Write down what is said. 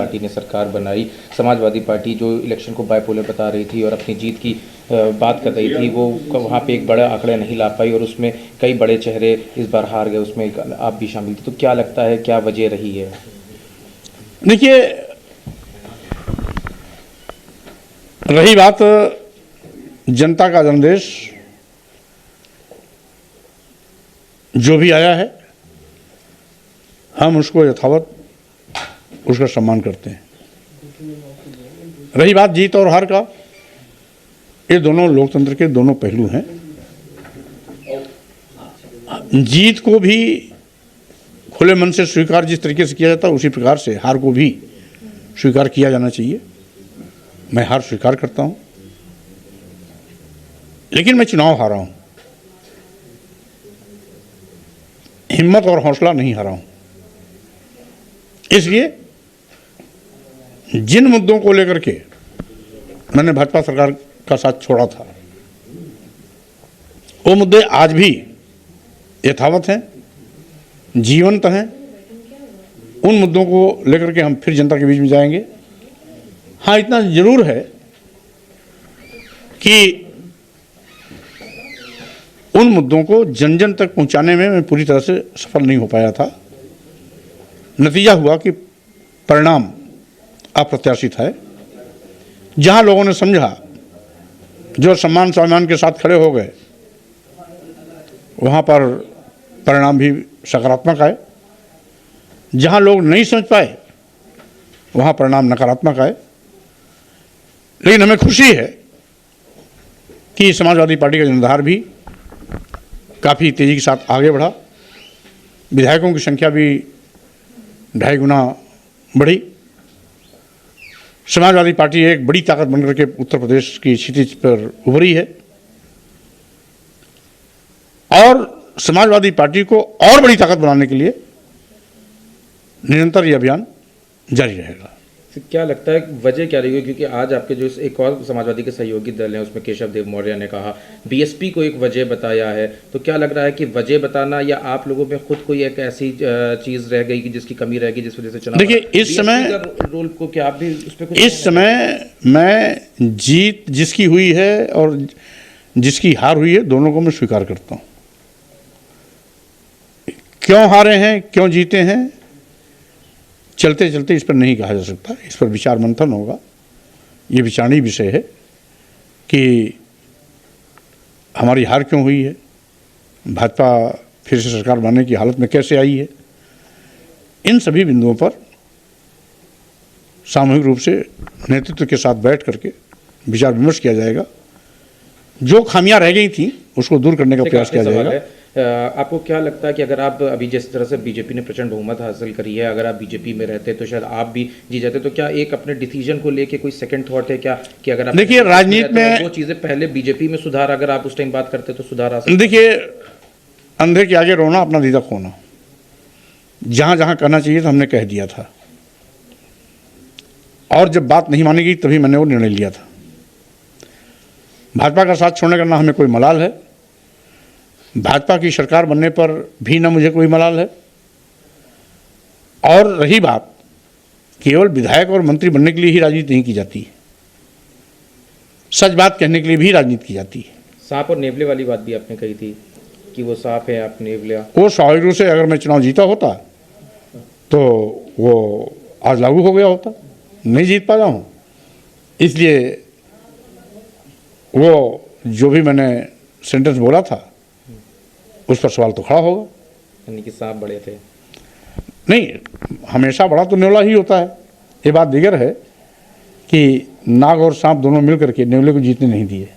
Party ने सरकार बनाई, समाजवादी पार्टी जो इलेक्शन को बायपोलर बता रही थी और अपनी जीत की बात कर रही थी, वो वहाँ पे एक बड़ा आंकड़ा नहीं ला पाई और उसमें कई बड़े चेहरे इस बार हार गए, उसमें आप भी शामिल थे। तो क्या लगता है, क्या वजह रही है? देखिए, रही बात जनता का जनादेश जो भी आया है, हम उसको यथावत उसका सम्मान करते हैं। रही बात जीत और हार का, ये दोनों लोकतंत्र के दोनों पहलू हैं। जीत को भी खुले मन से स्वीकार जिस तरीके से किया जाता है, उसी प्रकार से हार को भी स्वीकार किया जाना चाहिए। मैं हार स्वीकार करता हूं, लेकिन मैं चुनाव हारा हूं, हिम्मत और हौसला नहीं हारा हूं। इसलिए जिन मुद्दों को लेकर के मैंने भाजपा सरकार का साथ छोड़ा था, वो मुद्दे आज भी यथावत हैं, जीवंत हैं। उन मुद्दों को लेकर के हम फिर जनता के बीच में जाएंगे। हाँ, इतना जरूर है कि उन मुद्दों को जन जन तक पहुंचाने में मैं पूरी तरह से सफल नहीं हो पाया था। नतीजा हुआ कि परिणाम अप्रत्याशित है। जहां लोगों ने समझा, जो सम्मान स्वाभिमान के साथ खड़े हो गए, वहां पर परिणाम भी सकारात्मक आए। जहां लोग नहीं समझ पाए, वहां परिणाम नकारात्मक आए। लेकिन हमें खुशी है कि समाजवादी पार्टी का जनाधार भी काफ़ी तेज़ी के साथ आगे बढ़ा। विधायकों की संख्या भी 2.5 गुना बढ़ी। समाजवादी पार्टी एक बड़ी ताकत बनकर के उत्तर प्रदेश की क्षितिज पर उभरी है और समाजवादी पार्टी को और बड़ी ताकत बनाने के लिए निरंतर ये अभियान जारी रहेगा। क्या लगता है वजह क्या रही है? क्योंकि आज आपके जो एक और समाजवादी के सहयोगी दल हैं, उसमें केशव देव मौर्य ने कहा, बीएसपी को एक वजह बताया है। तो क्या लग रहा है कि वजह बताना या आप लोगों में खुद कोई एक ऐसी चीज़ रह गई कि जिसकी कमी रह गई, जिस वजह से चुनाव? देखिए, इस समय रोल को क्या आप भी उस पर कुछ? इस समय मैं जीत जिसकी हुई है और जिसकी हार हुई है, दोनों को मैं स्वीकार करता हूँ। क्यों हारे हैं, क्यों जीते हैं, चलते चलते इस पर नहीं कहा जा सकता। इस पर विचार मंथन होगा। ये विचारणीय विषय है कि हमारी हार क्यों हुई है, भाजपा फिर से सरकार बनाने की हालत में कैसे आई है। इन सभी बिंदुओं पर सामूहिक रूप से नेतृत्व के साथ बैठ करके विचार विमर्श किया जाएगा। जो खामियां रह गई थी, उसको दूर करने का प्रयास किया जाएगा। आपको क्या लगता है कि अगर आप अभी जिस तरह से बीजेपी ने प्रचंड बहुमत हासिल करी है, अगर आप बीजेपी में रहते तो शायद आप भी जी जाते, तो क्या एक अपने डिसीजन को लेके कोई सेकंड थॉट है क्या कि अगर आप देखिए, राजनीति में वो चीज़ें पहले बीजेपी में सुधार, अगर आप उस टाइम बात करते तो सुधार आ सकता? देखिए, अंधे के आगे रोना, अपना दीदा खोना। जहाँ जहाँ कहना चाहिए था हमने कह दिया था, और जब बात नहीं मानी गई तभी मैंने वो निर्णय लिया था। भाजपा का साथ छोड़ने का ना हमें कोई मलाल है, भाजपा की सरकार बनने पर भी ना मुझे कोई मलाल है। और रही बात, केवल विधायक और मंत्री बनने के लिए ही राजनीति नहीं की जाती है, सच बात कहने के लिए भी राजनीति की जाती है। सांप और नेवले वाली बात भी आपने कही थी कि वो सांप है, आप नेवला। वो स्वाभाविक रूप से अगर मैं चुनाव जीता होता तो वो आज लागू हो गया होता। नहीं जीत पाया हूँ, इसलिए वो जो भी मैंने सेंटेंस बोला था उस पर सवाल तो खड़ा होगा। यानी कि सांप बड़े थे? नहीं, हमेशा बड़ा तो नेवला ही होता है। ये बात दिगर है कि नाग और सांप दोनों मिलकर के नेवले को जीतने नहीं दिए।